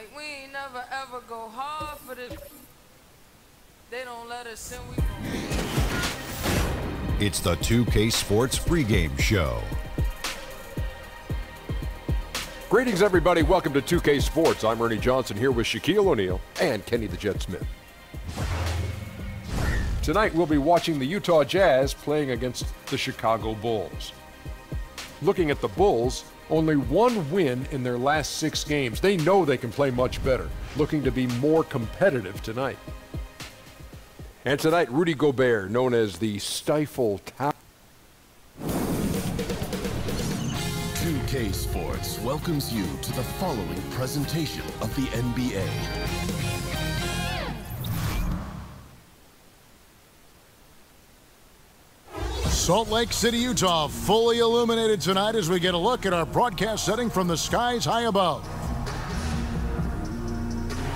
Like, we ain't never ever go hard for this. They don't let us in. We gon' It's the 2K Sports pregame show. Greetings, everybody. Welcome to 2K Sports. I'm Ernie Johnson here with Shaquille O'Neal and Kenny the Jet Smith. Tonight, we'll be watching the Utah Jazz playing against the Chicago Bulls. Looking at the Bulls, only one win in their last 6 games. They know they can play much better, looking to be more competitive tonight. And tonight, Rudy Gobert, known as the Stifle Tower. 2K Sports welcomes you to the following presentation of the NBA. Salt Lake City, Utah, fully illuminated tonight as we get a look at our broadcast setting from the skies high above.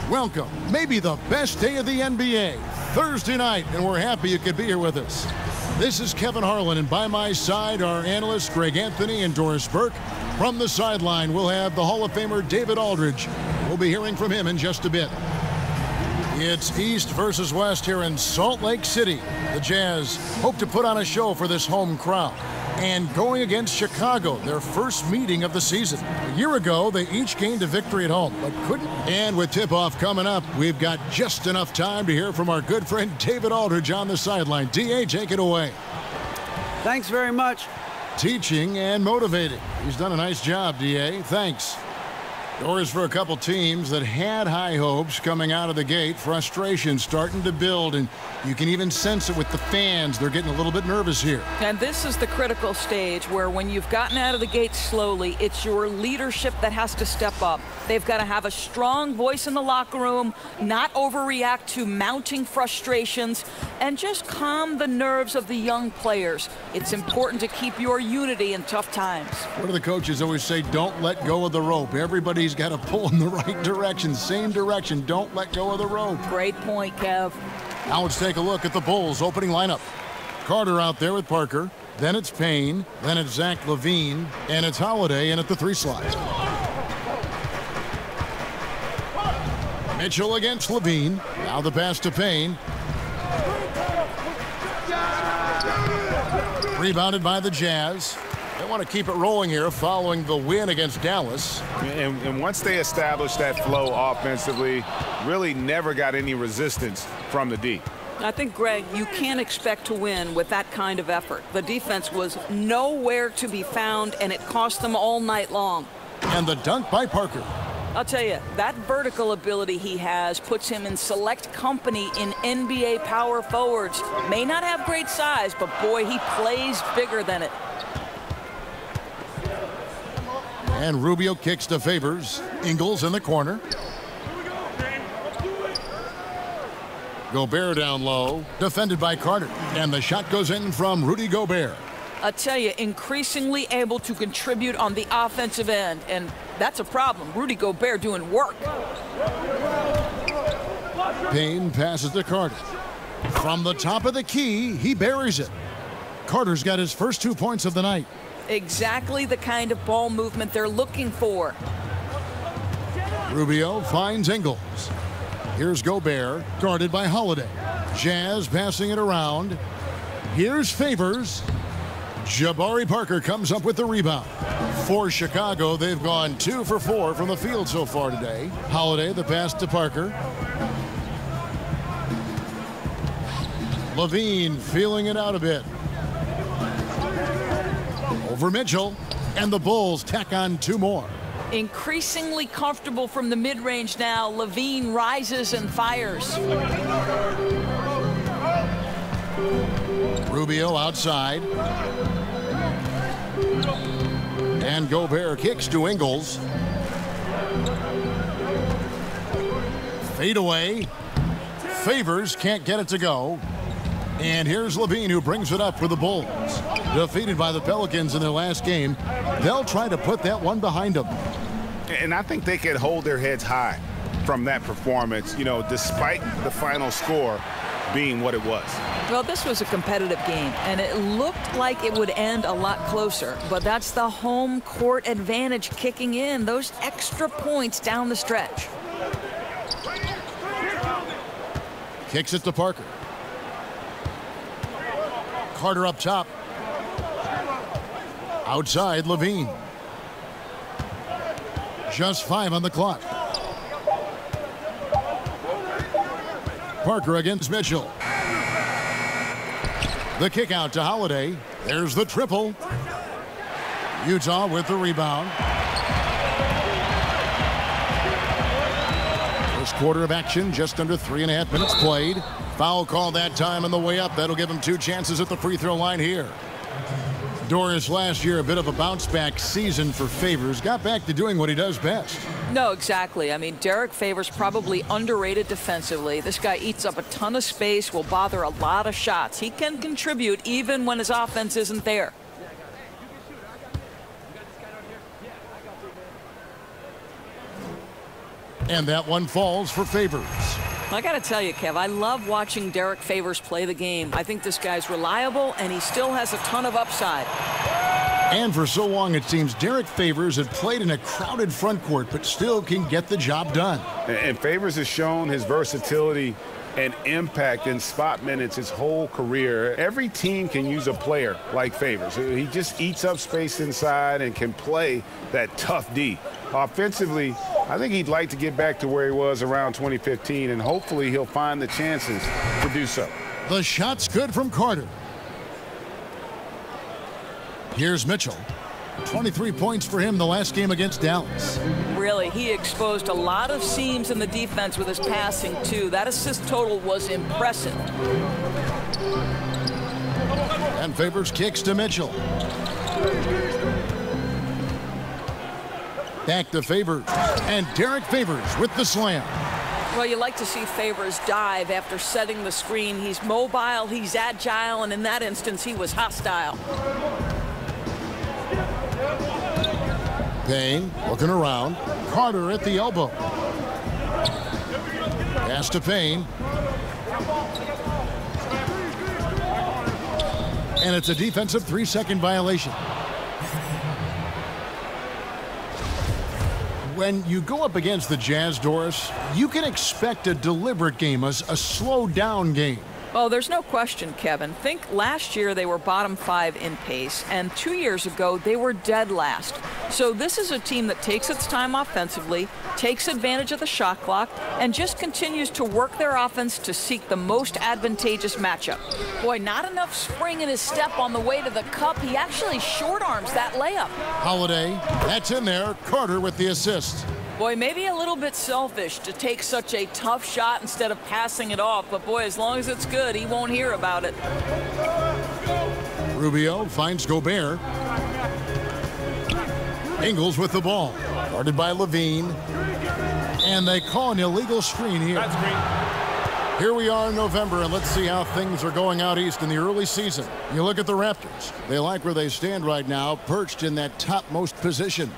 Welcome, maybe the best day of the NBA, Thursday night, and we're happy you could be here with us. This is Kevin Harlan, and by my side are analysts Greg Anthony and Doris Burke. From the sideline, we'll have the Hall of Famer David Aldridge. We'll be hearing from him in just a bit. It's East versus West here in Salt Lake City. The Jazz hope to put on a show for this home crowd. And going against Chicago, their first meeting of the season. A year ago, they each gained a victory at home, but couldn't. And with tip-off coming up, we've got just enough time to hear from our good friend David Aldridge on the sideline. D.A., take it away. Thanks very much. Teaching and motivating. He's done a nice job, D.A. Thanks. Doors for a couple teams that had high hopes coming out of the gate. Frustration starting to build, and you can even sense it with the fans. They're getting a little bit nervous here. And this is the critical stage where when you've gotten out of the gate slowly, it's your leadership that has to step up. They've got to have a strong voice in the locker room, not overreact to mounting frustrations, and just calm the nerves of the young players. It's important to keep your unity in tough times. What do the coaches always say? Don't let go of the rope. Everybody's got to pull in the right direction, same direction. Don't let go of the rope. Great point, Kev. Now let's take a look at the Bulls opening lineup. Carter out there with Parker. Then it's Payne. Then it's Zach LaVine. And it's Holiday in at the 3 slot. Mitchell against LaVine. Now the pass to Payne. Rebounded by the Jazz. They want to keep it rolling here following the win against Dallas. And once they established that flow offensively, really never got any resistance from the D. I think, Greg, you can't expect to win with that kind of effort. The defense was nowhere to be found, and it cost them all night long. And the dunk by Parker. I'll tell you, that vertical ability he has puts him in select company in NBA power forwards. May not have great size, but boy, he plays bigger than it. And Rubio kicks to Favors. Ingles in the corner. Gobert down low. Defended by Carter. And the shot goes in from Rudy Gobert. I tell you, increasingly able to contribute on the offensive end. And that's a problem. Rudy Gobert doing work. Payne passes to Carter. From the top of the key, he buries it. Carter's got his first 2 points of the night. Exactly the kind of ball movement they're looking for. Rubio finds Ingles. Here's Gobert, guarded by Holiday. Jazz passing it around. Here's Favors. Jabari Parker comes up with the rebound. For Chicago, they've gone 2 for 4 from the field so far today. Holiday, the pass to Parker. LaVine feeling it out a bit. Over Mitchell, and the Bulls tack on 2 more. Increasingly comfortable from the mid-range now. LaVine rises and fires. Rubio outside. And Gobert kicks to Ingles. Fade away. Favors can't get it to go. And here's LaVine, who brings it up for the Bulls. Defeated by the Pelicans in their last game, they'll try to put that one behind them. And I think they could hold their heads high from that performance, you know, despite the final score being what it was. Well, this was a competitive game, and it looked like it would end a lot closer. But that's the home court advantage kicking in, those extra points down the stretch. Kicks it to Parker. Carter up top. Outside, Levine. Just 5 on the clock. Parker against Mitchell. The kick out to Holiday. There's the triple. Utah with the rebound. First quarter of action, just under 3.5 minutes played. Foul call that time on the way up. That'll give him 2 chances at the free throw line here. Doris, last year, a bit of a bounce-back season for Favors. Got back to doing what he does best. No, exactly. I mean, Derek Favors probably underrated defensively. This guy eats up a ton of space, will bother a lot of shots. He can contribute even when his offense isn't there. And that one falls for Favors. I got to tell you, Kev, I love watching Derek Favors play the game. I think this guy's reliable, and he still has a ton of upside. And for so long, it seems Derek Favors had played in a crowded front court, but still can get the job done. And Favors has shown his versatility and impact in spot minutes his whole career. Every team can use a player like Favors. He just eats up space inside and can play that tough D. Offensively, I think he'd like to get back to where he was around 2015, and hopefully he'll find the chances to do so. The shot's good from Carter. Here's Mitchell. 23 points for him the last game against Dallas. Really, he exposed a lot of seams in the defense with his passing, too. That assist total was impressive. And Favors kicks to Mitchell. Back to Favors. And Derek Favors with the slam. Well, you like to see Favors dive after setting the screen. He's mobile, he's agile, and in that instance, he was hostile. Payne looking around. Carter at the elbow. Pass to Payne. And it's a defensive 3-second violation. When you go up against the Jazz, Doris, you can expect a deliberate game, a slow-down game. Oh, there's no question, Kevin. Think last year they were bottom 5 in pace, and 2 years ago they were dead last. So this is a team that takes its time offensively, takes advantage of the shot clock, and just continues to work their offense to seek the most advantageous matchup. Boy, not enough spring in his step on the way to the cup. He actually short arms that layup. Holiday, that's in there. Carter with the assist. Boy, maybe a little bit selfish to take such a tough shot instead of passing it off, but boy, as long as it's good, he won't hear about it. Rubio finds Gobert. Ingles with the ball. Guarded by Levine. And they call an illegal screen here. That's great. Here we are in November, and let's see how things are going out east in the early season. You look at the Raptors. They like where they stand right now, perched in that topmost position.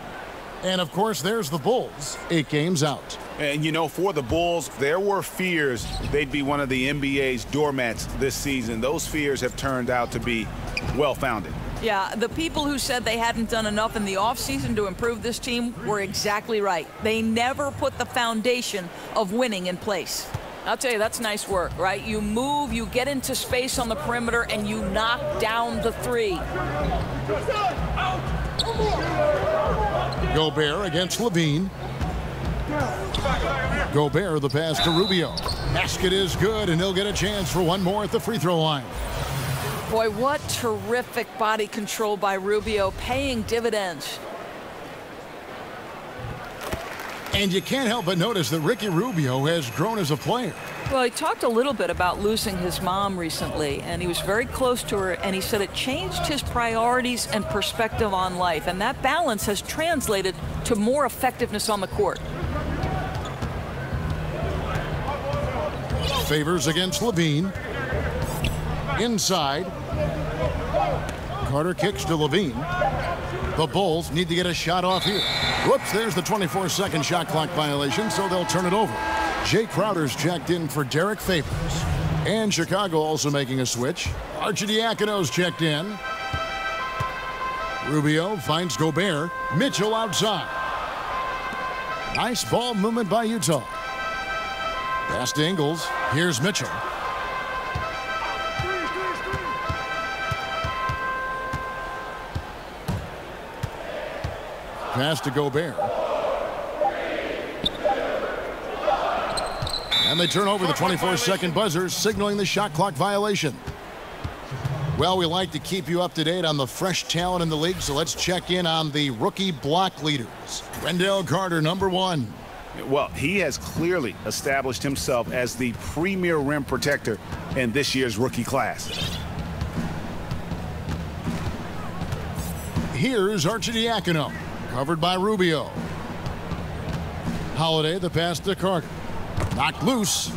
And, of course, there's the Bulls, 8 games out. And, you know, for the Bulls, there were fears they'd be one of the NBA's doormats this season. Those fears have turned out to be well-founded. Yeah, the people who said they hadn't done enough in the offseason to improve this team were exactly right. They never put the foundation of winning in place. I'll tell you, that's nice work, right? You move, you get into space on the perimeter, and you knock down the 3. Gobert against Levine. Gobert, the pass to Rubio. Basket is good, and he'll get a chance for one more at the free throw line. Boy, what terrific body control by Rubio, paying dividends. And you can't help but notice that Ricky Rubio has grown as a player. Well, he talked a little bit about losing his mom recently, and he was very close to her, and he said it changed his priorities and perspective on life, and that balance has translated to more effectiveness on the court. Favors against Levine. Inside. Carter kicks to Levine. The Bulls need to get a shot off here. Whoops, there's the 24-second shot clock violation, so they'll turn it over. Jay Crowder's checked in for Derek Favors. And Chicago also making a switch. Arcidiacono's checked in. Rubio finds Gobert. Mitchell outside. Nice ball movement by Utah. Pass to Ingles. Here's Mitchell. Pass to Gobert. And they turn over the 24-second buzzer, signaling the shot clock violation. Well, we like to keep you up to date on the fresh talent in the league, so let's check in on the rookie block leaders. Wendell Carter, number 1. Well, he has clearly established himself as the premier rim protector in this year's rookie class. Here's Arcidiacono, covered by Rubio. Holiday, the pass to Carter. Knocked loose.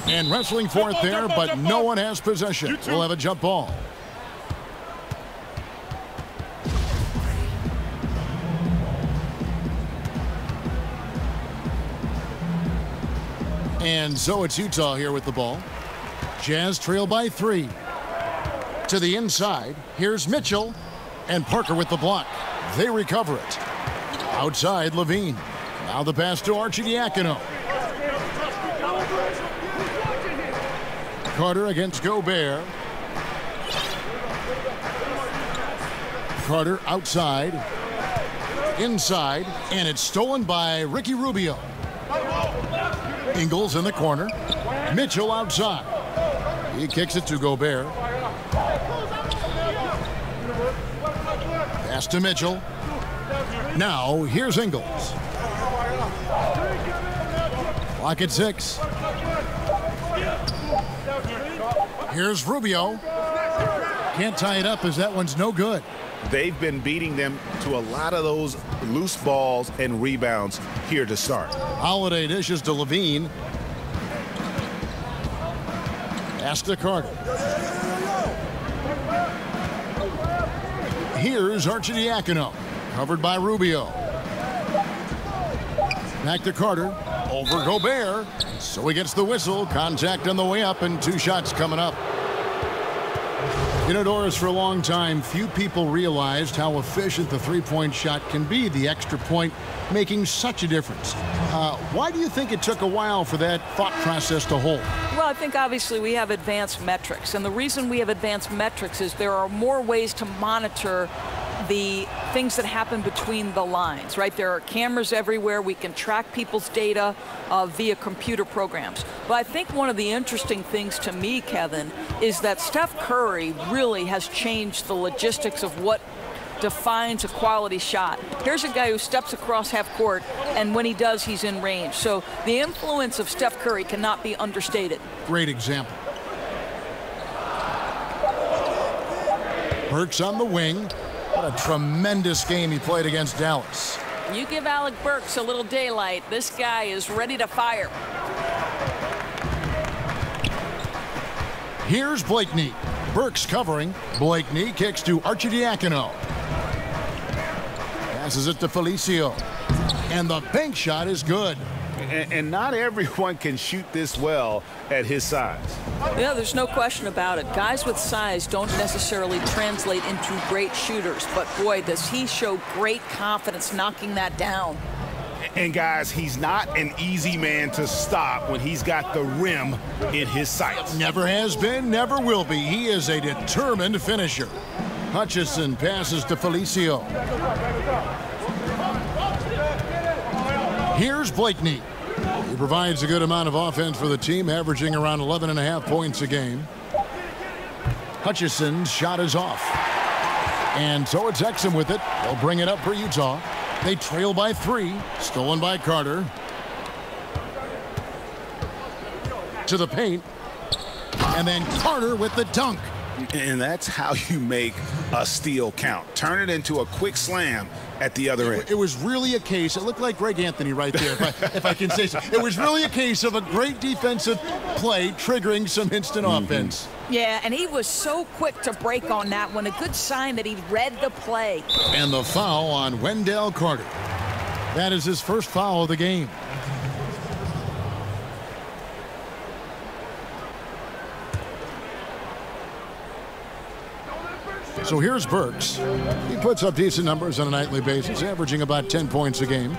And wrestling for it there, but no one has possession. We'll have a jump ball. And so it's Utah here with the ball. Jazz trail by 3. To the inside, here's Mitchell. And Parker with the block. They recover it. Outside, Levine. Now the pass to Arcidiacono. Carter against Gobert. Carter outside. Inside. And it's stolen by Ricky Rubio. Ingles in the corner. Mitchell outside. He kicks it to Gobert. Pass to Mitchell. Now here's Ingles. Clock at 6. Here's Rubio. Can't tie it up as that one's no good. They've been beating them to a lot of those loose balls and rebounds here to start. Holiday dishes to Levine. Pass to Carter. Here's Arcidiacono, covered by Rubio. Back to Carter. Over Gobert. So he gets the whistle. Contact on the way up and 2 shots coming up. You know, Doris, for a long time, few people realized how efficient the three-point shot can be, the extra point making such a difference. Why do you think it took a while for that thought process to hold? Well, I think obviously we have advanced metrics, and the reason we have advanced metrics is there are more ways to monitor the things that happen between the lines, right? There are cameras everywhere. We can track people's data via computer programs. But I think one of the interesting things to me, Kevin, is that Steph Curry really has changed the logistics of what defines a quality shot. Here's a guy who steps across half court, and when he does, he's in range. So the influence of Steph Curry cannot be understated. Great example. Burks on the wing. What a tremendous game he played against Dallas. You give Alec Burks a little daylight, this guy is ready to fire. Here's Blakeney. Burks covering. Blakeney kicks to Arcidiacono. Passes it to Felicio. And the bank shot is good. And not everyone can shoot this well at his size. Yeah, there's no question about it. Guys with size don't necessarily translate into great shooters, but boy, does he show great confidence knocking that down. And guys, he's not an easy man to stop when he's got the rim in his sights. Never has been, never will be. He is a determined finisher. Hutchison passes to Felicio. Here's Blakeney. He provides a good amount of offense for the team, averaging around 11.5 points a game. Hutchison's shot is off. And so it's Exum with it. They'll bring it up for Utah. They trail by 3. Stolen by Carter. To the paint. And then Carter with the dunk. And that's how you make a steal count. Turn it into a quick slam at the other end. It was really a case, it looked like Greg Anthony right there, if I can say so. It was really a case of a great defensive play triggering some instant offense. Yeah, and he was so quick to break on that one. A good sign that he read the play. And the foul on Wendell Carter. That is his first foul of the game. So here's Burks. He puts up decent numbers on a nightly basis, averaging about 10 points a game.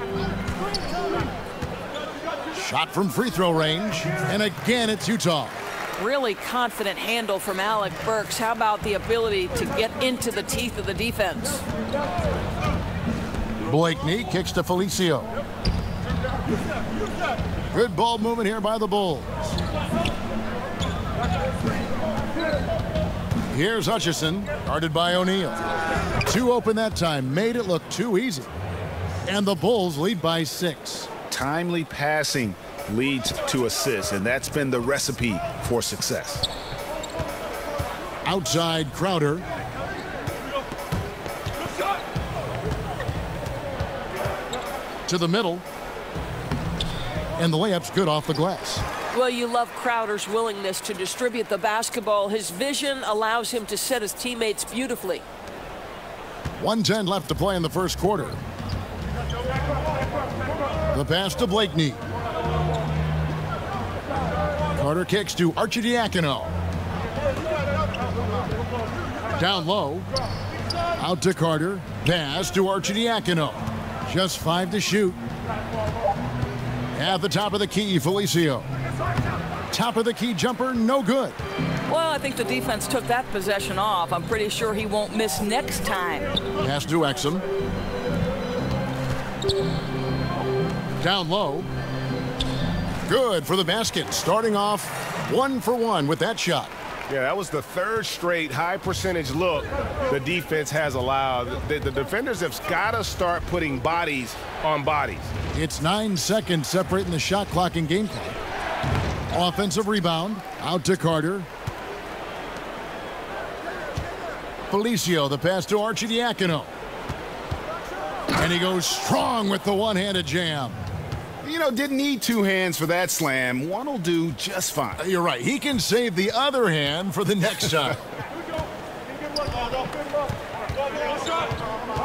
Shot from free throw range. And again, it's Utah. Really confident handle from Alec Burks. How about the ability to get into the teeth of the defense? Blakeney kicks to Felicio. Good ball movement here by the Bulls. Here's Hutchison, guarded by O'Neal. Two open that time, made it look too easy. And the Bulls lead by 6. Timely passing leads to assists, and that's been the recipe for success. Outside Crowder. To the middle. And the layup's good off the glass. Well, you love Crowder's willingness to distribute the basketball. His vision allows him to set his teammates beautifully. 1:10 left to play in the first quarter. The pass to Blakeney. Carter kicks to Arcidiacono. Down low. Out to Carter. Pass to Arcidiacono. Just 5 to shoot. At the top of the key, Felicio. Top of the key jumper, no good. Well, I think the defense took that possession off. I'm pretty sure he won't miss next time. Pass to Exum. Down low. Good for the basket. Starting off 1 for 1 with that shot. Yeah, that was the third straight high percentage look the defense has allowed. The defenders have got to start putting bodies on bodies. It's 9 seconds separating the shot clock and game clock. Offensive rebound. Out to Carter. Felicio, the pass to Arcidiacono. And he goes strong with the one-handed jam. You know, didn't need 2 hands for that slam. One will do just fine. You're right. He can save the other hand for the next time.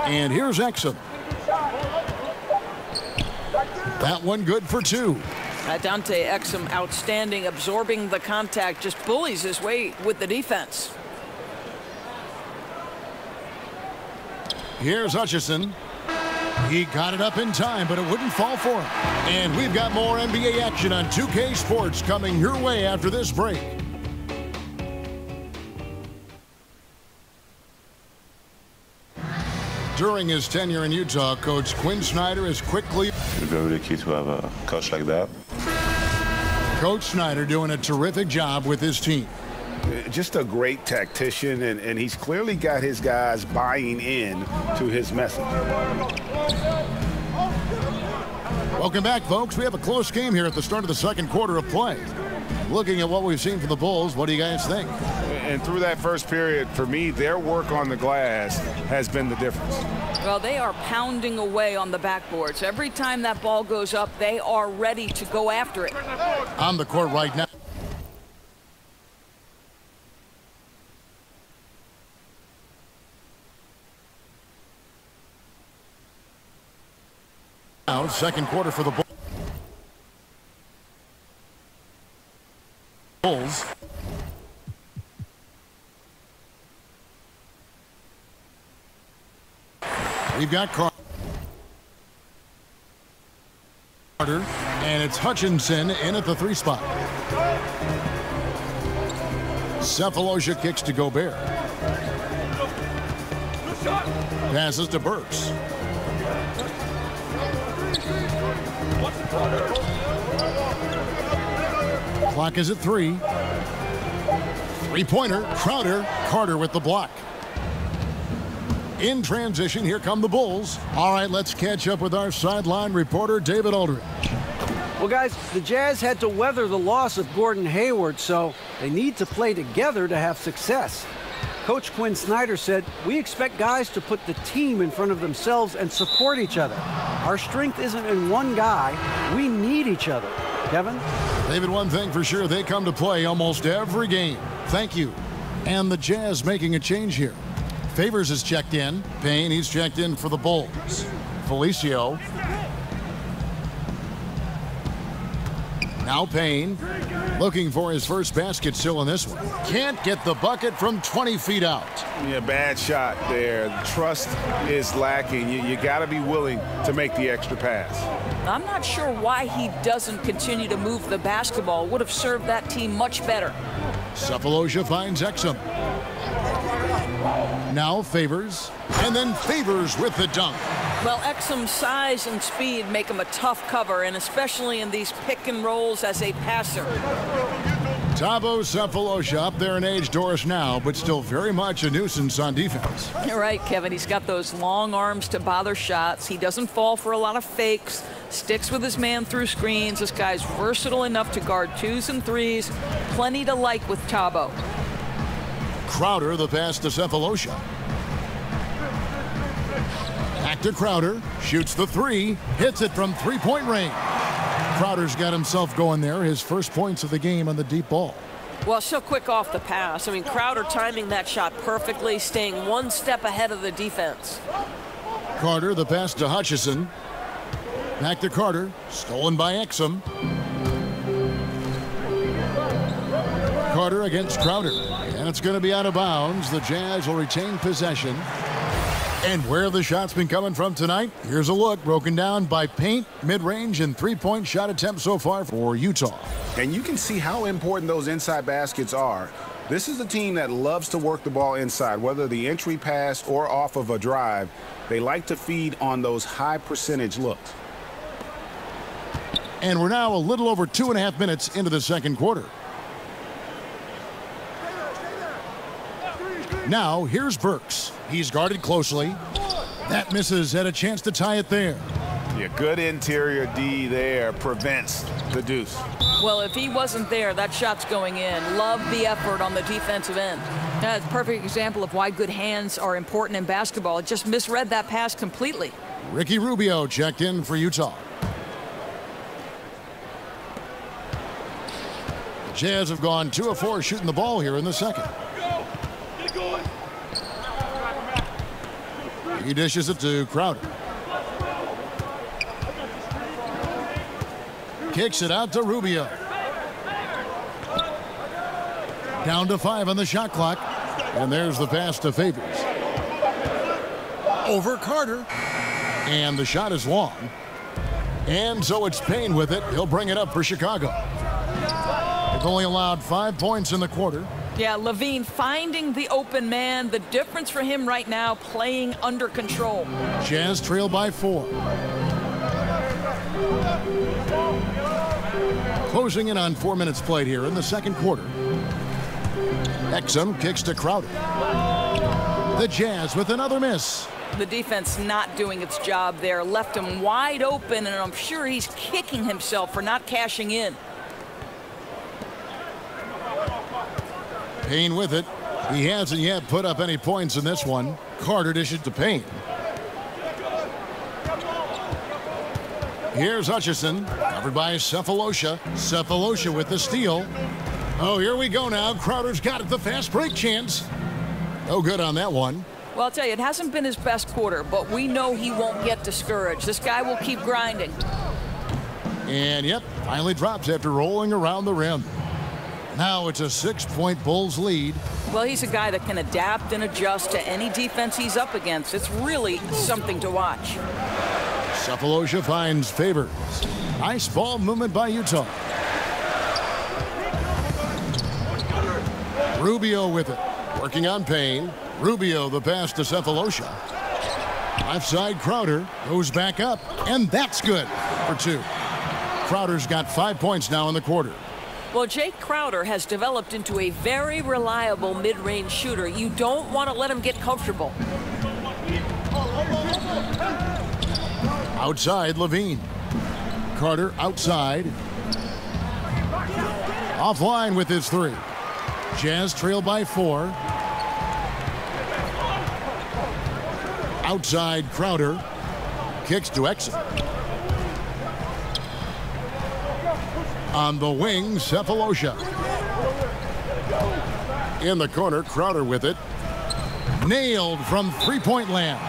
And here's Exum. That one good for 2. Dante Exum outstanding, absorbing the contact, just bullies his way with the defense. Here's Hutchison. He got it up in time, but it wouldn't fall for him. And we've got more NBA action on 2K Sports coming your way after this break. During his tenure in Utah, Coach Quinn Snyder is quickly... It's very lucky to have a coach like that. Coach Snyder doing a terrific job with his team. Just a great tactician, and he's clearly got his guys buying in to his message. Welcome back, folks. We have a close game here at the start of the second quarter of play. Looking at what we've seen from the Bulls, what do you guys think? And through that first period, for me, their work on the glass has been the difference. Well, they are pounding away on the backboards. Every time that ball goes up, they are ready to go after it. On the court right now. Now, second quarter for the Bulls. We've got Carter, and it's Hutchinson in at the 3 spot. Cephalosha kicks to Gobert. Passes to Burks. Clock is at 3. 3-pointer, Crowder, Carter with the block. In transition, here come the Bulls. All right, let's catch up with our sideline reporter, David Aldridge. Well, guys, the Jazz had to weather the loss of Gordon Hayward, so they need to play together to have success. Coach Quinn Snyder said, "We expect guys to put the team in front of themselves and support each other. Our strength isn't in one guy. We need each other." Kevin? David, one thing for sure, they come to play almost every game. Thank you. And the Jazz making a change here. Favors is checked in. Payne, he's checked in for the Bulls. Felicio. Now Payne, looking for his first basket still in this one. Can't get the bucket from 20 feet out. Yeah, bad shot there. Trust is lacking. You got to be willing to make the extra pass. I'm not sure why he doesn't continue to move the basketball. Would have served that team much better. Cephalosha finds Exum. Now Favors, and then Favors with the dunk. Well, Exum's size and speed make him a tough cover, and especially in these pick and rolls as a passer. Thabo Cephalosha up there in age, Doris, now, but still very much a nuisance on defense. You're right, Kevin. He's got those long arms to bother shots. He doesn't fall for a lot of fakes, sticks with his man through screens. This guy's versatile enough to guard 2s and 3s. Plenty to like with Thabo. Crowder, the pass to Cephalosha. Back to Crowder, shoots the 3, hits it from three-point range. Crowder's got himself going there, his first points of the game on the deep ball. Well, so quick off the pass. I mean, Crowder timing that shot perfectly, staying one step ahead of the defense. Carter, the pass to Hutchison. Back to Carter, stolen by Exum. Carter against Crowder, and it's going to be out of bounds. The Jazz will retain possession. And where have the shots been coming from tonight? Here's a look broken down by paint, mid-range, and three-point shot attempts so far for Utah. And you can see how important those inside baskets are. This is a team that loves to work the ball inside, whether the entry pass or off of a drive. They like to feed on those high percentage looks. And we're now a little over 2.5 minutes into the second quarter. Now, here's Burks. He's guarded closely. That misses, had a chance to tie it there. Yeah, good interior D there prevents the deuce. Well, if he wasn't there, that shot's going in. Love the effort on the defensive end. That's a perfect example of why good hands are important in basketball. It just misread that pass completely. Ricky Rubio checked in for Utah. The Jazz have gone 2 of 4 shooting the ball here in the second. He dishes it to Crowder. Kicks it out to Rubio. Down to 5 on the shot clock. And there's the pass to Favors. Over Carter. And the shot is long. And so it's Payne with it. He'll bring it up for Chicago. They've only allowed 5 points in the quarter. Yeah, Levine finding the open man. The difference for him right now, playing under control. Jazz trail by 4. Closing in on 4 minutes played here in the second quarter. Exum kicks to Crowder. The Jazz with another miss. The defense not doing its job there. Left him wide open, and I'm sure he's kicking himself for not cashing in. Payne with it. He hasn't yet put up any points in this one. Carter dishes to Payne. Here's Hutchison, covered by Cephalosha. Cephalosha with the steal. Oh, here we go now. Crowder's got it, the fast break chance. No good on that one. Well, I'll tell you, it hasn't been his best quarter, but we know he won't get discouraged. This guy will keep grinding. And, yep, finally drops after rolling around the rim. Now it's a 6-point Bulls lead. Well, he's a guy that can adapt and adjust to any defense he's up against. It's really something to watch. Cephalosha finds Favors. Nice ball movement by Utah. Rubio with it. Working on Payne. Rubio the pass to Cephalosha. Left side Crowder goes back up. And that's good for 2. Crowder's got 5 points now in the quarter. Well, Jake Crowder has developed into a very reliable mid-range shooter. You don't want to let him get comfortable. Outside Levine. Carter outside. Offline with his 3. Jazz trail by 4. Outside Crowder. Kicks to Exum. On the wing, Cephalosha. In the corner, Crowder with it. Nailed from three-point land.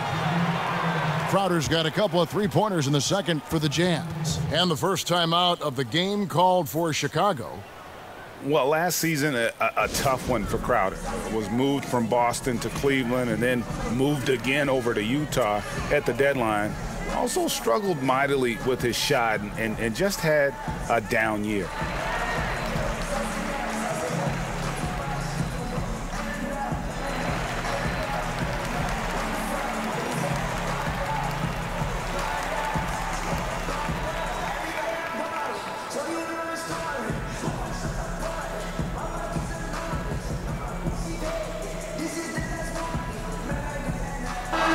Crowder's got a couple of three-pointers in the second for the Jazz. And the first timeout of the game called for Chicago. Well, last season, a tough one for Crowder. Was moved from Boston to Cleveland and then moved again over to Utah at the deadline. Also struggled mightily with his shot and just had a down year.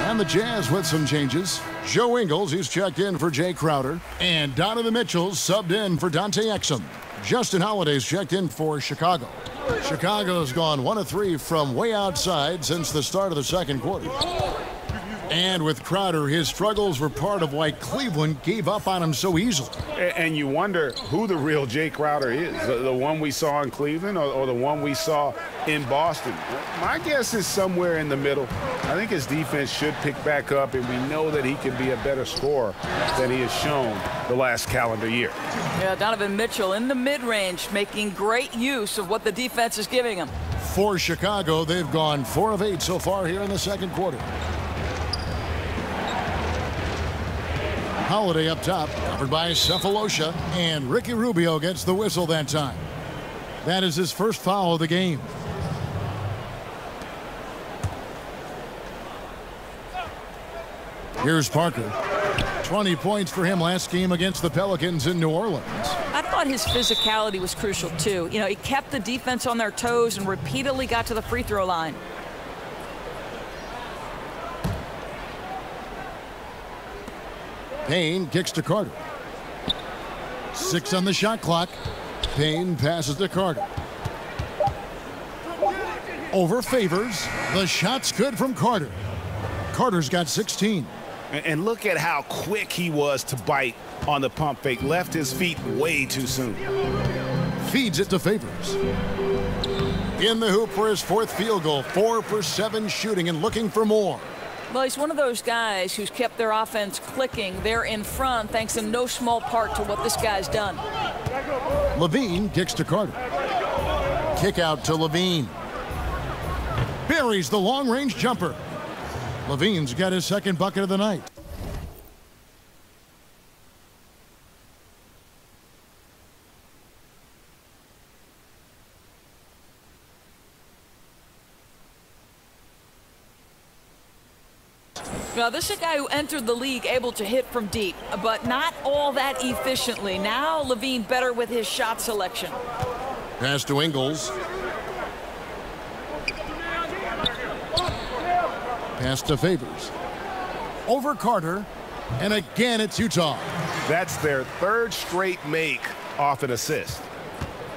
And the Jazz with some changes. Joe Ingles, he's checked in for Jay Crowder. And Donovan Mitchell's subbed in for Dante Exum. Justin Holiday's checked in for Chicago. Chicago's gone 1 of 3 from way outside since the start of the second quarter. And with Crowder, his struggles were part of why Cleveland gave up on him so easily. And you wonder who the real Jay Crowder is, the one we saw in Cleveland or the one we saw in Boston. My guess is somewhere in the middle. I think his defense should pick back up, and we know that he can be a better scorer than he has shown the last calendar year. Yeah, Donovan Mitchell in the mid-range making great use of what the defense is giving him. For Chicago, they've gone 4 of 8 so far here in the second quarter. Holiday up top, covered by Cephalosha, and Ricky Rubio gets the whistle that time. That is his first foul of the game. Here's Parker. 20 points for him last game against the Pelicans in New Orleans. I thought his physicality was crucial too. You know, he kept the defense on their toes and repeatedly got to the free throw line. Payne kicks to Carter. 6 on the shot clock. Payne passes to Carter. Over Favors. The shot's good from Carter. Carter's got 16. And look at how quick he was to bite on the pump fake. Left his feet way too soon. Feeds it to Favors. In the hoop for his 4th field goal. 4 for 7 shooting and looking for more. Well, he's one of those guys who's kept their offense clicking. They're in front thanks in no small part to what this guy's done. Levine kicks to Carter. Kick out to Levine. Buries the long-range jumper. Levine's got his second bucket of the night. Now, this is a guy who entered the league able to hit from deep, but not all that efficiently. Now, Levine better with his shot selection. Pass to Ingles. Pass to Favors. Over Carter. And again, it's Utah. That's their 3rd straight make off an assist.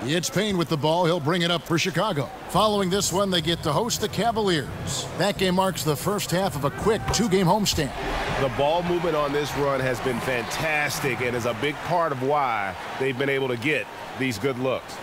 It's Payne with the ball. He'll bring it up for Chicago. Following this one, they get to host the Cavaliers. That game marks the first half of a quick 2-game homestand. The ball movement on this run has been fantastic and is a big part of why they've been able to get these good looks.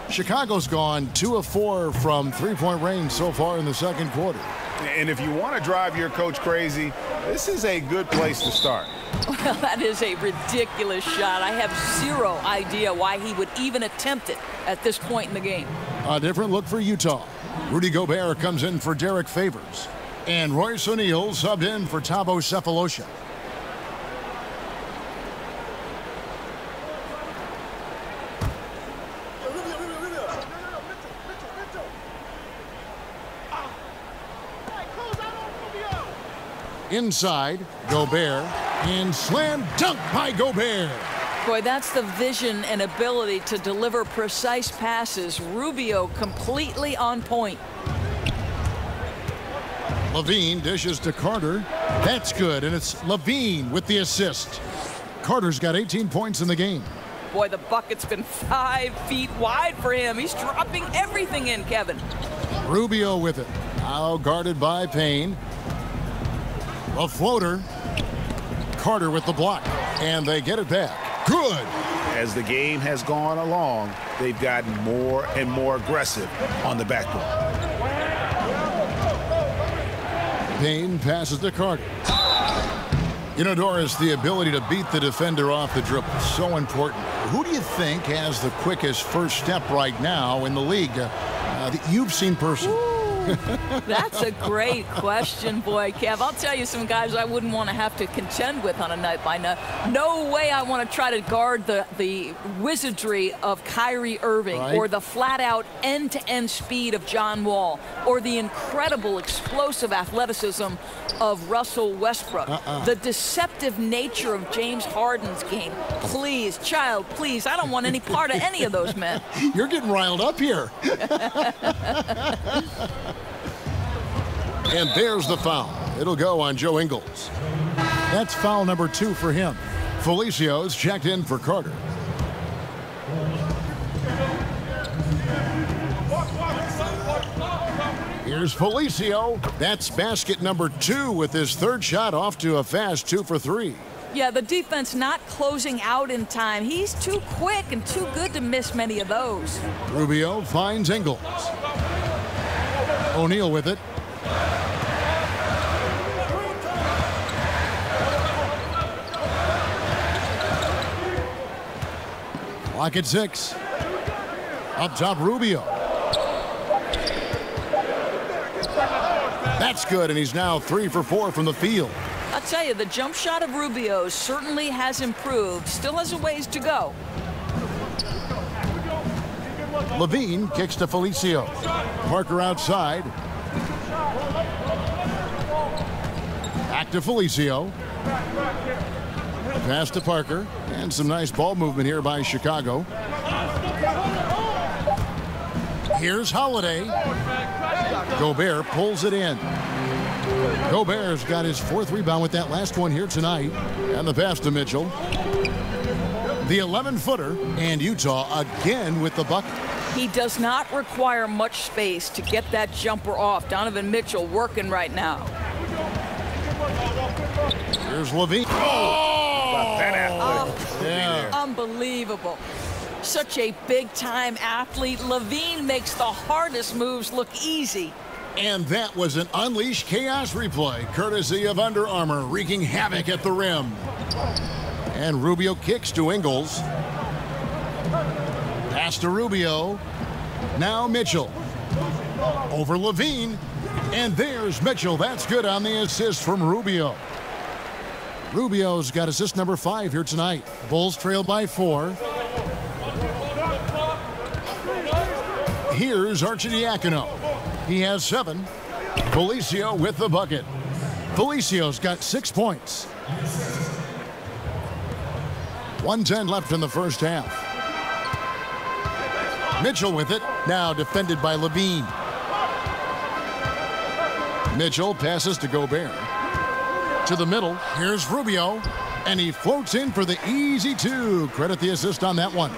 Chicago's gone 2 of 4 from three-point range so far in the second quarter. And if you want to drive your coach crazy, this is a good place to start. Well, that is a ridiculous shot. I have zero idea why he would even attempt it at this point in the game. A different look for Utah. Rudy Gobert comes in for Derek Favors. And Royce O'Neal subbed in for Thabo Cephalosha. Inside, Gobert, and slam dunk by Gobert. Boy, that's the vision and ability to deliver precise passes. Rubio completely on point. Levine dishes to Carter. That's good, and it's Levine with the assist. Carter's got 18 points in the game. Boy, the bucket's been 5 feet wide for him. He's dropping everything in, Kevin. Rubio with it. Now guarded by Payne. A floater. Carter with the block. And they get it back. Good. As the game has gone along, they've gotten more and more aggressive on the backboard. Payne passes to Carter. You know, Doris, the ability to beat the defender off the dribble is so important. Who do you think has the quickest first step right now in the league that you've seen personally? That's a great question, boy, Kev. I'll tell you some guys I wouldn't want to have to contend with on a night by night. No way I want to try to guard the wizardry of Kyrie Irving, right, or the flat-out end-to-end speed of John Wall, or the incredible explosive athleticism of Russell Westbrook. The deceptive nature of James Harden's game. Please, child, please, I don't want any part of any of those men. You're getting riled up here. And there's the foul. It'll go on Joe Ingles. That's foul number 2 for him. Felicio's checked in for Carter. Here's Felicio. That's basket number 2 with his third shot off to a fast 2 for 3. Yeah, the defense not closing out in time. He's too quick and too good to miss many of those. Rubio finds Ingles. O'Neal with it. Clock at 6. Up top, Rubio. That's good, and he's now 3 for 4 from the field. I'll tell you, the jump shot of Rubio certainly has improved. Still has a ways to go. Levine kicks to Felicio. Parker outside. Back to Felicio. Pass to Parker. And some nice ball movement here by Chicago. Here's Holiday. Gobert pulls it in. Gobert's got his 4th rebound with that last one here tonight. And the pass to Mitchell. The 11-footer, and Utah again with the bucket. He does not require much space to get that jumper off. Donovan Mitchell working right now. Here's Levine. Unbelievable. Such a big-time athlete. Levine makes the hardest moves look easy. And that was an Unleash Chaos replay, courtesy of Under Armour, wreaking havoc at the rim. And Rubio kicks to Ingles. Pass to Rubio. Now Mitchell. Over Levine. And there's Mitchell. That's good on the assist from Rubio. Rubio's got assist number 5 here tonight. Bulls trail by 4. Here's Arcidiacono. He has 7. Felicio with the bucket. Felicio's got 6 points. 1:10 left in the first half. Mitchell with it. Now defended by Levine. Mitchell passes to Gobert. To the middle. Here's Rubio. And he floats in for the easy 2. Credit the assist on that one.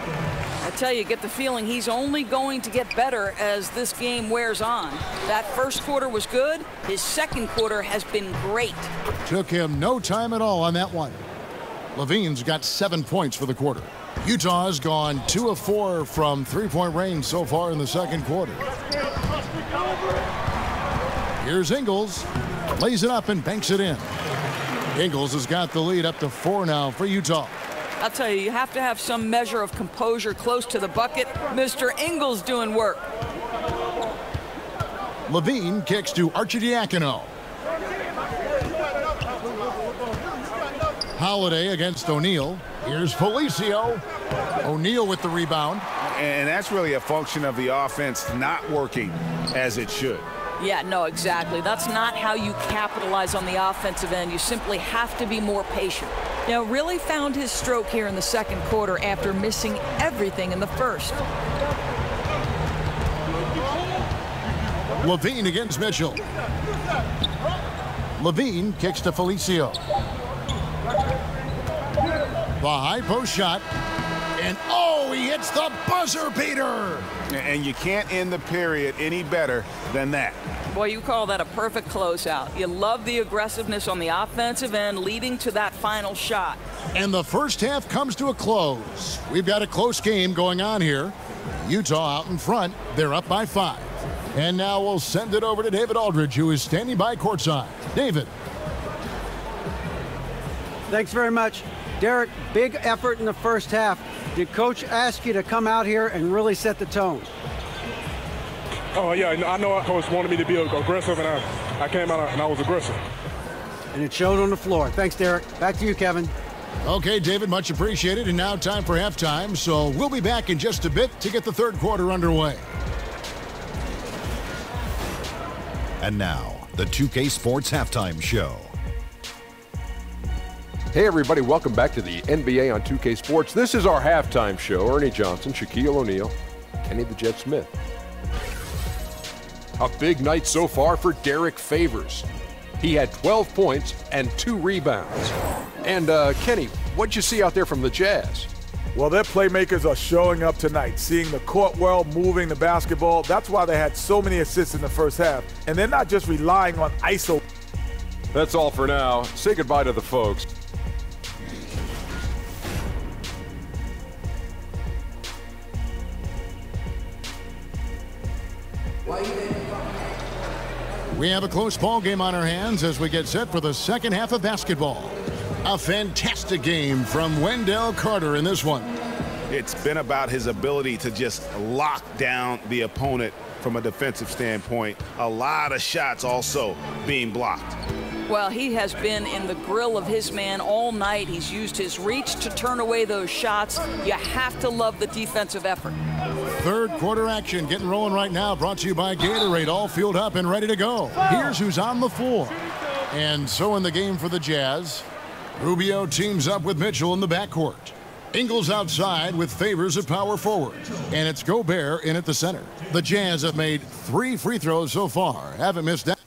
I tell you, get the feeling he's only going to get better as this game wears on. That first quarter was good. His second quarter has been great. Took him no time at all on that one. Levine's got 7 points for the quarter. Utah's gone 2 of 4 from 3-point range so far in the second quarter. Here's Ingles. Lays it up and banks it in. Ingles has got the lead up to 4 now for Utah. I'll tell you, you have to have some measure of composure close to the bucket. Mr. Ingles doing work. Levine kicks to Arcidiacono. Holiday against O'Neal. Here's Felicio. O'Neal with the rebound. And that's really a function of the offense not working as it should. Yeah, no, exactly. That's not how you capitalize on the offensive end. You simply have to be more patient. Now, really found his stroke here in the second quarter after missing everything in the first. Levine against Mitchell. Levine kicks to Felicio. The high post shot. And oh, he hits the buzzer beater. And you can't end the period any better than that. Boy, you call that a perfect closeout. You love the aggressiveness on the offensive end leading to that final shot. And the first half comes to a close. We've got a close game going on here. Utah out in front. They're up by 5. And now we'll send it over to David Aldridge, who is standing by courtside. David. Thanks very much. Derek, big effort in the first half. Did Coach ask you to come out here and really set the tone? Oh, yeah, I know Coach wanted me to be aggressive, and I came out and I was aggressive. And it showed on the floor. Thanks, Derek. Back to you, Kevin. Okay, David, much appreciated. And now time for halftime, so we'll be back in just a bit to get the third quarter underway. And now, the 2K Sports Halftime Show. Hey everybody, welcome back to the NBA on 2K Sports. This is our halftime show. Ernie Johnson, Shaquille O'Neal, Kenny the Jet Smith. A big night so far for Derek Favors. He had 12 points and 2 rebounds. And Kenny, what'd you see out there from the Jazz? Well, their playmakers are showing up tonight, seeing the court well, moving the basketball. That's why they had so many assists in the first half. And they're not just relying on ISO. That's all for now. Say goodbye to the folks. We have a close ball game on our hands as we get set for the second half of basketball. A fantastic game from Wendell Carter in this one. It's been about his ability to just lock down the opponent from a defensive standpoint. A lot of shots also being blocked. Well, he has been in the grill of his man all night. He's used his reach to turn away those shots. You have to love the defensive effort. Third quarter action getting rolling right now, brought to you by Gatorade, all fueled up and ready to go. Here's who's on the floor. And so in the game for the Jazz, Rubio teams up with Mitchell in the backcourt. Ingles outside with Favors at power forward. And it's Gobert in at the center. The Jazz have made 3 free throws so far. Haven't missed that.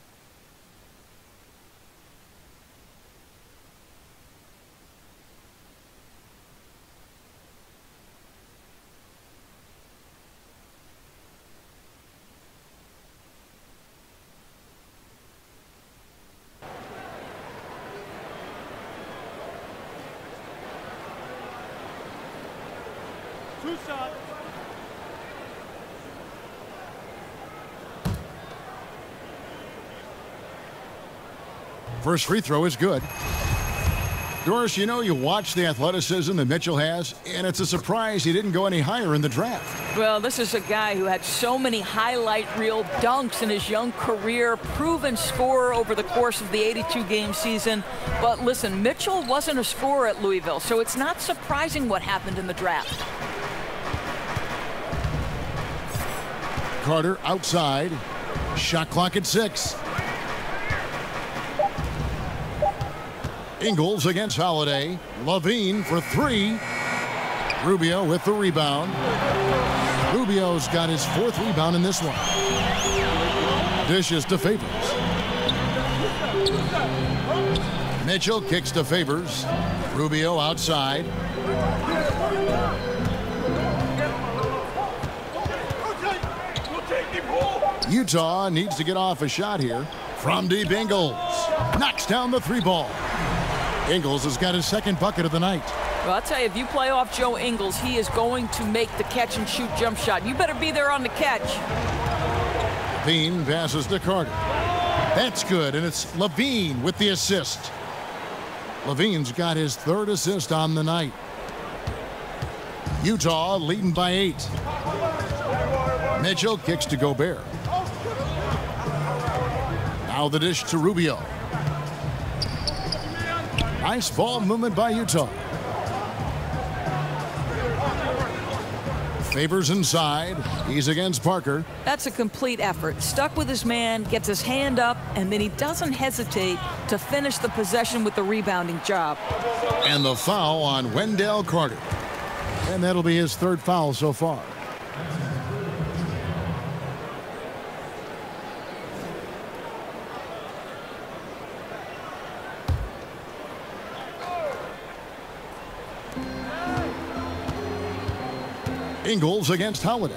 First free throw is good. Doris, you know, you watch the athleticism that Mitchell has, and it's a surprise he didn't go any higher in the draft. Well, this is a guy who had so many highlight reel dunks in his young career, proven scorer over the course of the 82-game season. But listen, Mitchell wasn't a scorer at Louisville, so it's not surprising what happened in the draft. Carter outside. Shot clock at 6. Ingles against Holiday. Levine for 3. Rubio with the rebound. Rubio's got his 4th rebound in this one. Dishes to Favors. Mitchell kicks to Favors. Rubio outside. Utah needs to get off a shot here. From deep, Ingles knocks down the 3-ball. Ingles has got his 2nd bucket of the night. Well, I'll tell you, if you play off Joe Ingles, he is going to make the catch-and-shoot jump shot. You better be there on the catch. Levine passes to Carter. That's good, and it's Levine with the assist. Levine's got his 3rd assist on the night. Utah leading by 8. Mitchell kicks to Gobert. Now the dish to Rubio. Nice ball movement by Utah. Favors inside. He's against Parker. That's a complete effort. Stuck with his man, gets his hand up, and then he doesn't hesitate to finish the possession with the rebounding job. And the foul on Wendell Carter. And that'll be his 3rd foul so far. Ingles against Holiday.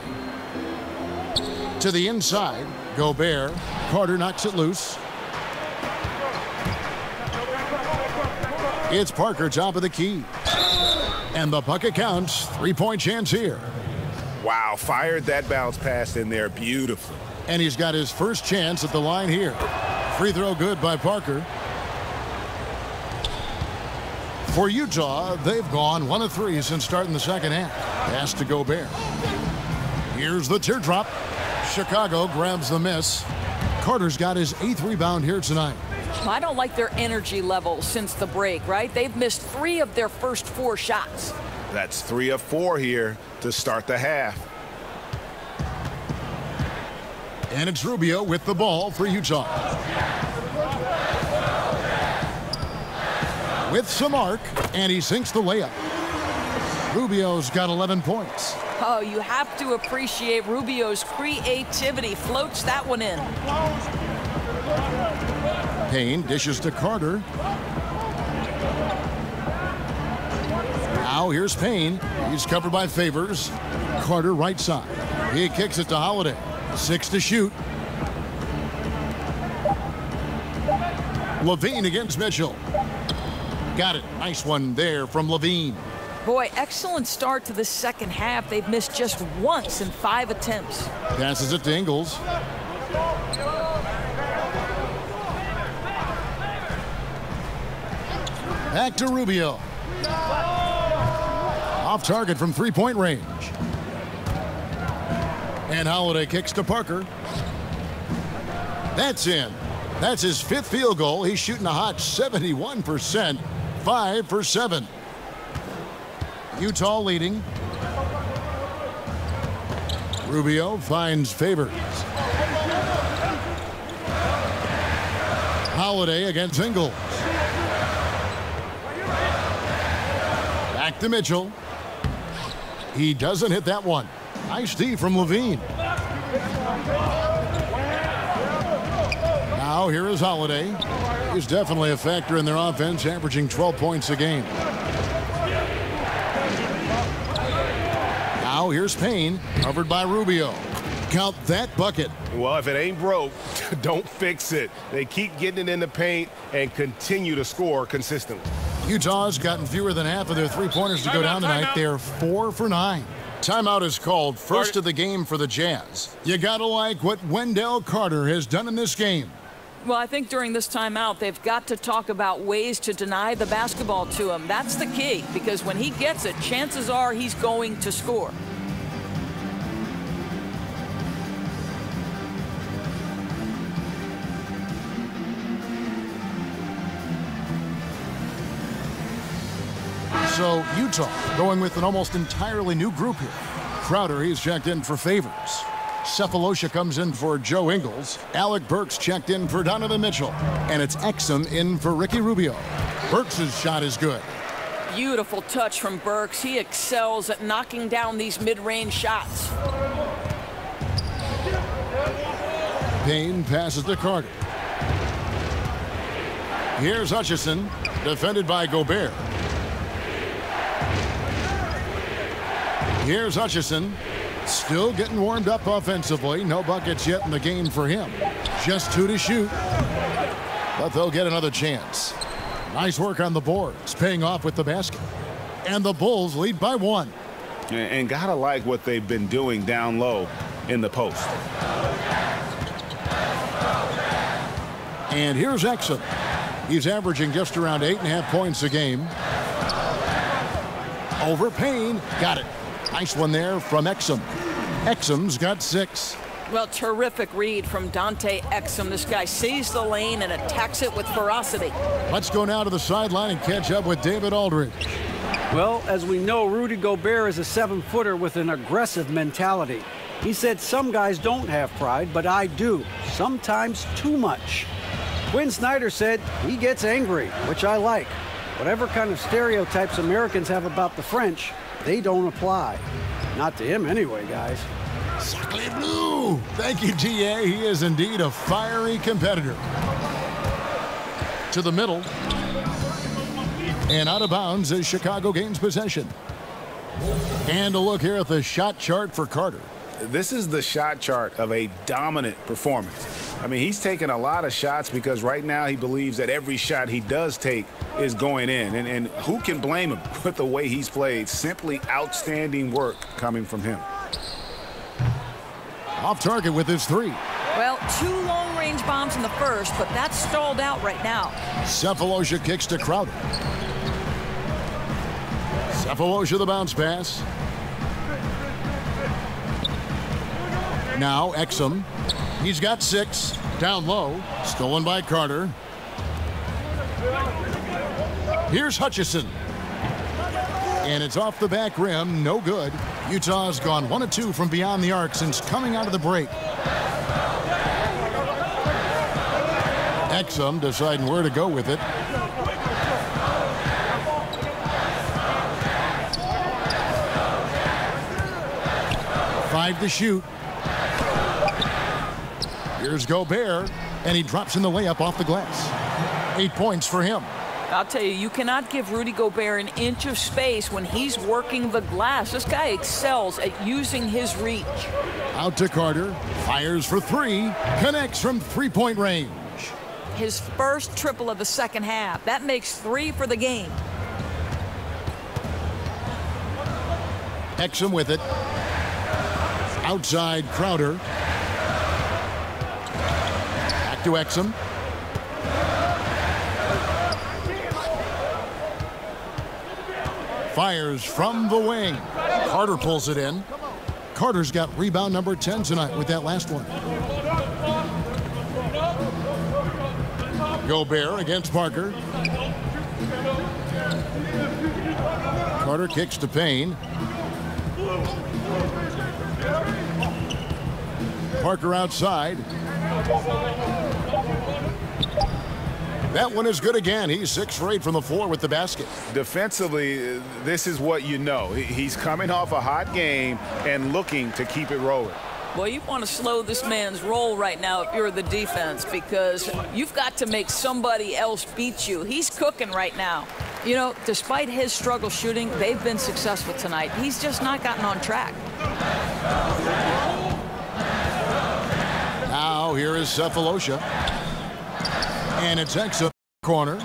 To the inside, Gobert. Carter knocks it loose. It's Parker, top of the key. And the bucket counts. 3-point chance here. Wow, fired that bounce pass in there beautifully. And he's got his first chance at the line here. Free throw good by Parker. For Utah, they've gone 1 of 3 since starting the second half. Pass to Gobert. Here's the teardrop. Chicago grabs the miss. Carter's got his 8th rebound here tonight. I don't like their energy level since the break, right? They've missed 3 of their first 4 shots. That's 3 of 4 here to start the half. And it's Rubio with the ball for Utah. With some arc, and he sinks the layup. Rubio's got 11 points. Oh, you have to appreciate Rubio's creativity. Floats that one in. Payne dishes to Carter. Now here's Payne. He's covered by Favors. Carter right side. He kicks it to Holiday. 6 to shoot. Levine against Mitchell. Got it. Nice one there from Levine. Boy, excellent start to the second half. They've missed just once in 5 attempts. Passes it to Ingles. Back to Rubio. Off target from three-point range. And Holiday kicks to Parker. That's in. That's his 5th field goal. He's shooting a hot 71%. 5 for 7. Utah leading. Rubio finds Favors. Holiday against Ingles. Back to Mitchell. He doesn't hit that one. Nice D from Levine. Now here is Holiday. He's definitely a factor in their offense, averaging 12 points a game. Now here's Payne, covered by Rubio. Count that bucket. Well, if it ain't broke, don't fix it. They keep getting it in the paint and continue to score consistently. Utah's gotten fewer than half of their three-pointers to go down tonight. They're 4 for 9. Timeout is called. First of the game for the Jazz. You gotta like what Wendell Carter has done in this game. Well, I think during this timeout, they've got to talk about ways to deny the basketball to him. That's the key, because when he gets it, chances are he's going to score. So Utah going with an almost entirely new group here. Crowder, he's checked in for Favors. Cephalosha comes in for Joe Ingles. Alec Burks checked in for Donovan Mitchell. And it's Exum in for Ricky Rubio. Burks' shot is good. Beautiful touch from Burks. He excels at knocking down these mid-range shots. Payne passes to Carter. Here's Hutchison, defended by Gobert. Here's Hutchison, still getting warmed up offensively. No buckets yet in the game for him. Just 2 to shoot, but they'll get another chance. Nice work on the boards, paying off with the basket. And the Bulls lead by 1. And gotta like what they've been doing down low in the post. And here's Exum. He's averaging just around 8.5 points a game. Over Payne, got it. Nice one there from Exum. Exum's got 6. Well, terrific read from Dante Exum. This guy sees the lane and attacks it with ferocity. Let's go now to the sideline and catch up with David Aldridge. Well, as we know, Rudy Gobert is a 7-footer with an aggressive mentality. He said some guys don't have pride, but I do. Sometimes too much. Quinn Snyder said he gets angry, which I like. Whatever kind of stereotypes Americans have about the French, they don't apply. Not to him anyway, guys. Sacre bleu! Thank you, T.A. He is indeed a fiery competitor. To the middle. And out of bounds as Chicago gains possession. And a look here at the shot chart for Carter. This is the shot chart of a dominant performance. I mean, he's taking a lot of shots because right now he believes that every shot he does take is going in. And who can blame him with the way he's played? Simply outstanding work coming from him. Off target with his 3. Now, 2 long-range bombs in the first, but that's stalled out right now. Cephalosha kicks to Crowder. Cephalosha the bounce pass. Now Exum. He's got 6. Down low. Stolen by Carter. Here's Hutchison. And it's off the back rim. No good. Utah's gone 1 of 2 from beyond the arc since coming out of the break. Exum deciding where to go with it. Five to shoot. Here's Gobert, and he drops in the layup off the glass. 8 points for him. I'll tell you, you cannot give Rudy Gobert an inch of space when he's working the glass. This guy excels at using his reach. Out to Carter, fires for 3, connects from three-point range. His first triple of the second half. That makes 3 for the game. Exum with it. Outside Crowder. Back to Exum. Fires from the wing. Carter pulls it in. Carter's got rebound number 10 tonight with that last one. Gobert against Parker. Carter kicks to Payne. Parker outside. That one is good again. He's 6 for 8 from the floor with the basket. Defensively, this is what you know. He's coming off a hot game and looking to keep it rolling. Well, you want to slow this man's roll right now if you're the defense, because you've got to make somebody else beat you. He's cooking right now. You know, despite his struggle shooting, they've been successful tonight. He's just not gotten on track. Now here is Cephalosha. And it's Exum corner.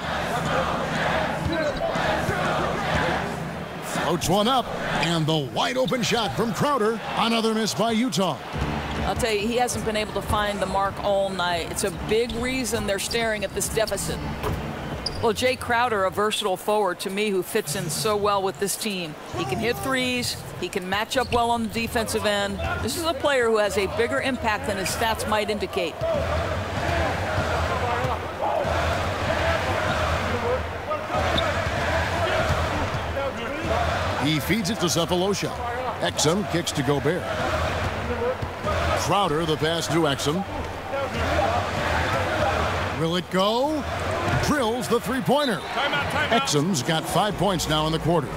Floats one up. And the wide open shot from Crowder. Another miss by Utah. I'll tell you, he hasn't been able to find the mark all night. It's a big reason they're staring at this deficit. Well, Jay Crowder, a versatile forward to me who fits in so well with this team. He can hit threes. He can match up well on the defensive end. This is a player who has a bigger impact than his stats might indicate. He feeds it to Cephalosha. Exum kicks to Gobert. Crowder, the pass to Exum. Will it go? Drills the three-pointer. Exum's got 5 points now in the quarter.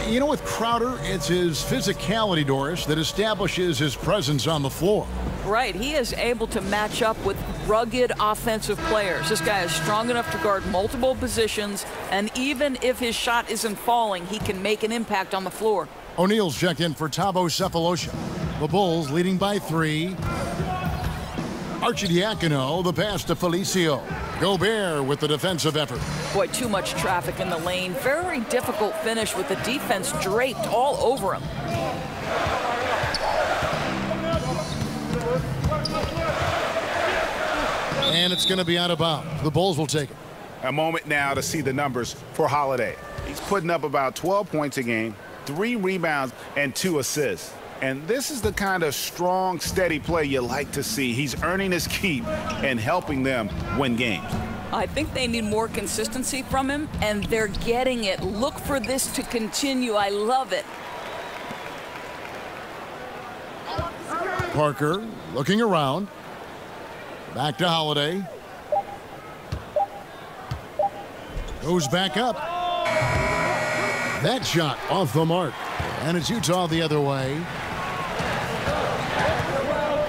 You know, with Crowder, it's his physicality, Doris, that establishes his presence on the floor. Right. He is able to match up with rugged offensive players. This guy is strong enough to guard multiple positions, and even if his shot isn't falling, he can make an impact on the floor. O'Neal's checked in for Thabo Cephalosha. The Bulls leading by 3. Arcidiacono, the pass to Felicio. Gobert with the defensive effort. Boy, too much traffic in the lane. Very difficult finish with the defense draped all over him. And it's going to be out of bounds. The Bulls will take it. A moment now to see the numbers for Holiday. He's putting up about 12 points a game, 3 rebounds, and 2 assists. And this is the kind of strong, steady play you like to see. He's earning his keep and helping them win games. I think they need more consistency from him, and they're getting it. Look for this to continue. I love it. Parker looking around. Back to Holiday. Goes back up. That shot off the mark. And it's Utah the other way.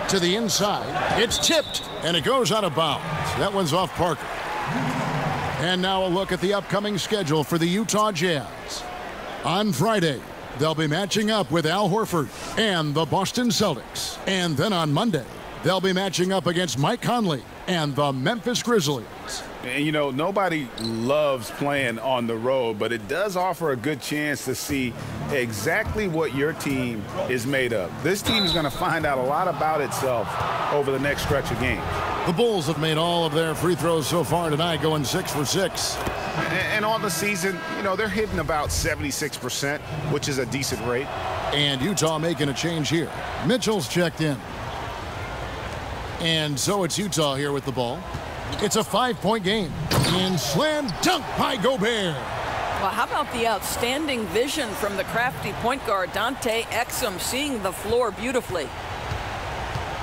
To the inside. It's tipped. And it goes out of bounds. That one's off Parker. And now a look at the upcoming schedule for the Utah Jazz. On Friday, they'll be matching up with Al Horford and the Boston Celtics. And then on Monday, they'll be matching up against Mike Conley and the Memphis Grizzlies. And, you know, nobody loves playing on the road, but it does offer a good chance to see exactly what your team is made of. This team is going to find out a lot about itself over the next stretch of games. The Bulls have made all of their free throws so far tonight, going 6 for 6. And on the season, you know, they're hitting about 76%, which is a decent rate. And Utah making a change here. Mitchell's checked in. And so it's Utah here with the ball. It's a 5-point game. And slam dunk by Gobert. Well, how about the outstanding vision from the crafty point guard, Dante Exum, seeing the floor beautifully.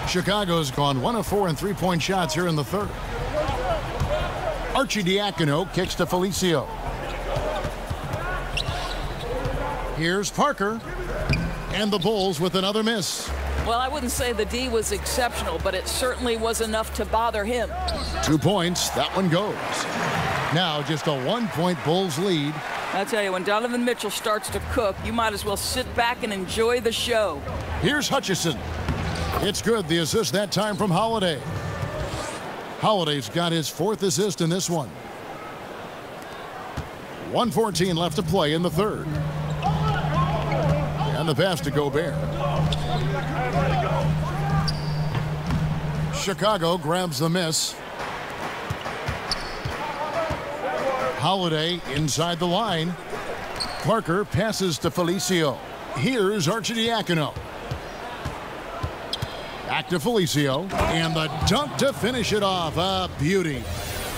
Chicago's gone 1 of 4 in three-point shots here in the third. Arcidiacono kicks to Felicio. Here's Parker. And the Bulls with another miss. Well, I wouldn't say the D was exceptional, but it certainly was enough to bother him. 2 points. That one goes. Now just a 1-point Bulls lead. I tell you, when Donovan Mitchell starts to cook, you might as well sit back and enjoy the show. Here's Hutchison. It's good. The assist that time from Holiday. Holiday's got his 4th assist in this one. 1:14 left to play in the third. And the pass to Gobert. Chicago grabs the miss. Holiday inside the line. Parker passes to Felicio. Here's Arcidiacono. Back to Felicio. And the dunk to finish it off. A beauty.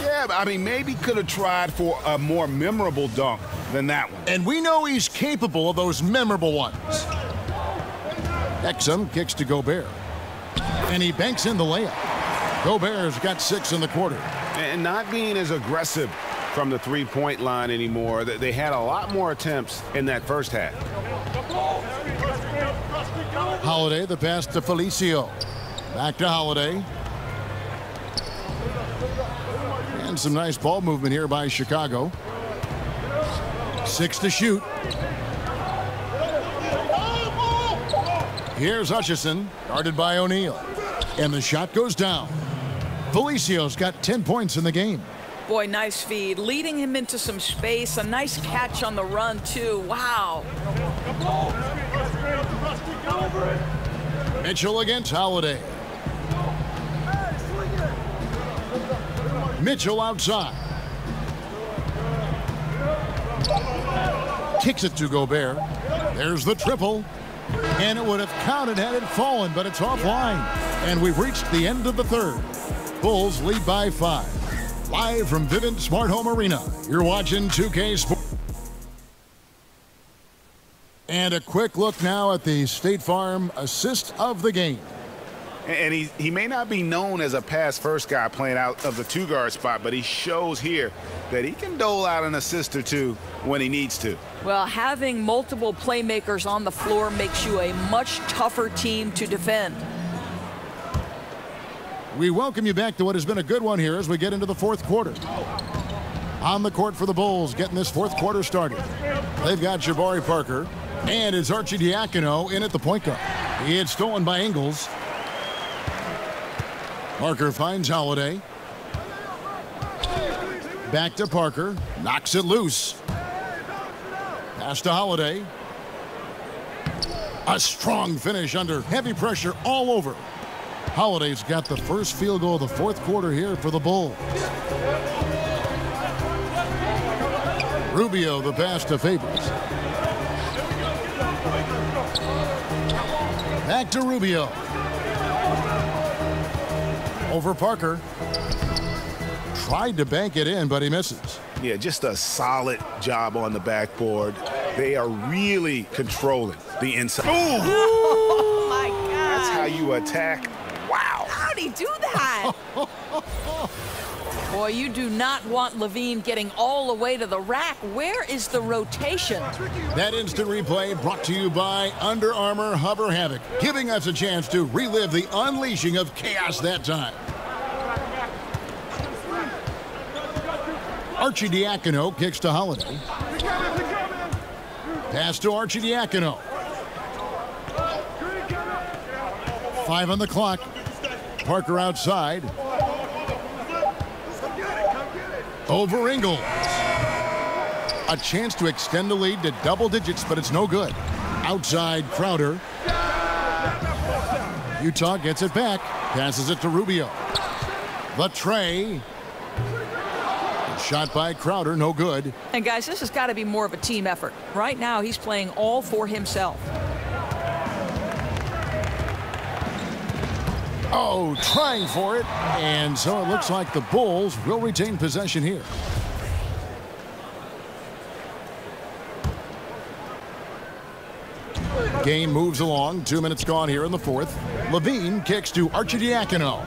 Yeah, I mean, maybe could have tried for a more memorable dunk than that one. And we know he's capable of those memorable ones. Exum kicks to Gobert. And he banks in the layup. Gobert's got 6 in the quarter. And not being as aggressive from the three-point line anymore. They had a lot more attempts in that first half. Holiday, the pass to Felicio. Back to Holiday. And some nice ball movement here by Chicago. 6 to shoot. Here's Hutchison, guarded by O'Neal. And the shot goes down. Felicio's got 10 points in the game. Boy, nice feed. Leading him into some space. A nice catch on the run, too. Wow. Mitchell against Holiday. Mitchell outside. Kicks it to Gobert. There's the triple. And it would have counted had it fallen, but it's offline. And we've reached the end of the third. Bulls lead by 5. Live from Vivint Smart Home Arena, you're watching 2K Sports. And a quick look now at the State Farm assist of the game. And he may not be known as a pass-first guy playing out of the two-guard spot, but he shows here that he can dole out an assist or two when he needs to. Well, having multiple playmakers on the floor makes you a much tougher team to defend. We welcome you back to what has been a good one here as we get into the fourth quarter. On the court for the Bulls, getting this fourth quarter started. They've got Jabari Parker, and it's Arcidiacono in at the point guard. He had stolen by Ingles. Parker finds Holiday. Back to Parker. Knocks it loose. Pass to Holiday. A strong finish under heavy pressure all over. Holiday's got the first field goal of the fourth quarter here for the Bulls. Rubio the pass to Favors. Back to Rubio. Over Parker. Tried to bank it in, but he misses. Yeah, just a solid job on the backboard. They are really controlling the inside. Ooh! Oh, my God. That's how you attack. Wow. How'd he do that? Boy, you do not want Levine getting all the way to the rack. Where is the rotation? That instant replay brought to you by Under Armour Hover Havoc, giving us a chance to relive the unleashing of chaos that time. Arcidiacono kicks to Holiday. Pass to Arcidiacono. 5 on the clock. Parker outside. Over Ingles. A chance to extend the lead to double digits, but it's no good. Outside Crowder. Utah gets it back. Passes it to Rubio. The tray. Shot by Crowder, no good. And guys, this has got to be more of a team effort. Right now, he's playing all for himself. Oh, trying for it. And so it looks like the Bulls will retain possession here. Game moves along. 2 minutes gone here in the fourth. Levine kicks to Arcidiacono.